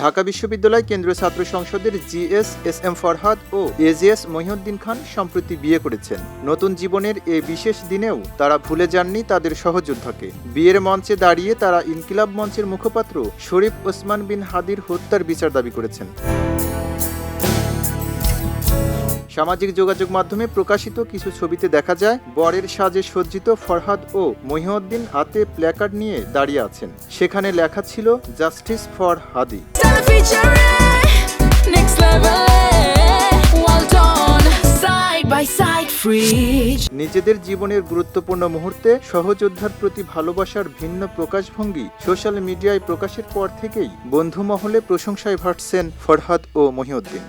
ঢাকা বিশ্ববিদ্যালয় কেন্দ্রীয় ছাত্র সংসদের জিএস এস এম ফরহাদ ও এজিএস মহিউদ্দিন খান সম্প্রতি বিয়ে করেছেন। নতুন জীবনের এই বিশেষ দিনেও তারা ভুলে যাননি তাদের সহযোদ্ধাকে। বিয়ের মঞ্চে দাঁড়িয়ে তারা ইনকিলাব মঞ্চের মুখপাত্র শরীফ ওসমান বিন হাদির হত্যার বিচার দাবি করেছেন। সামাজিক যোগাযোগ মাধ্যমে প্রকাশিত কিছু ছবিতে দেখা যায় বরের সাজে সজ্জিত ফরহাদ ও মহিউদ্দিন হাতে প্ল্যাকার্ড নিয়ে দাঁড়িয়ে আছেন। সেখানে লেখা ছিল জাস্টিস ফর হাদি। নিজেদের জীবনের গুরুত্বপূর্ণ মুহূর্তে সহযোদ্ধার প্রতি ভালোবাসার ভিন্ন প্রকাশভঙ্গি সোশ্যাল মিডিয়ায় প্রকাশের পর থেকেই বন্ধু মহলে প্রশংসায় ভাসছেন ফরহাদ ও মহিউদ্দিন।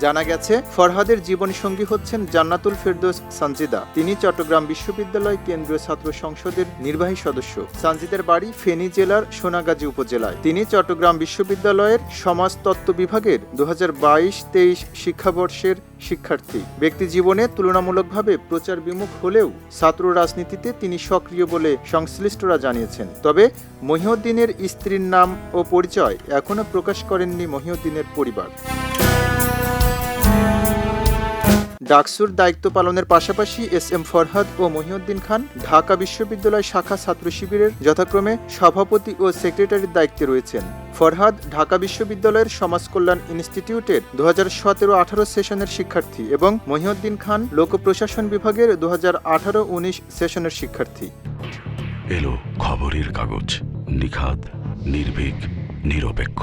জানা গেছে, ফরহাদের জীবনসঙ্গী হচ্ছেন জান্নাতুল ফেরদৌস সানজিদা। তিনি চট্টগ্রাম বিশ্ববিদ্যালয় কেন্দ্রীয় ছাত্র সংসদের নির্বাহী সদস্য। সানজিদার বাড়ি ফেনী জেলার সোনাগাজী উপজেলায়। তিনি চট্টগ্রাম বিশ্ববিদ্যালয়ের সমাজতত্ত্ব বিভাগের 2022-23 শিক্ষাবর্ষের শিক্ষার্থী। ব্যক্তি জীবনে তুলনামূলকভাবে প্রচার বিমুখ হলেও ছাত্র রাজনীতিতে তিনি সক্রিয় বলে সংশ্লিষ্টরা জানিয়েছেন। তবে মহিউদ্দিনের স্ত্রীর নাম ও পরিচয় এখনও প্রকাশ করেননি মহিউদ্দিনের পরিবার। ডাকসুর দায়িত্ব পালনের পাশাপাশি এস এম ফরহাদ ও মহিউদ্দিন খান ঢাকা বিশ্ববিদ্যালয় শাখা ছাত্র শিবিরের যথাক্রমে সভাপতি ও সেক্রেটারির দায়িত্বে রয়েছেন। ফরহাদ ঢাকা বিশ্ববিদ্যালয়ের সমাজকল্যাণ ইনস্টিটিউটের 2017-18 সেশনের শিক্ষার্থী এবং মহিউদ্দিন খান লোক প্রশাসন বিভাগের 2018-19 সেশনের শিক্ষার্থী। এলো খবরের কাগজ, নিখাত, নির্ভীক, নিরপেক্ষ।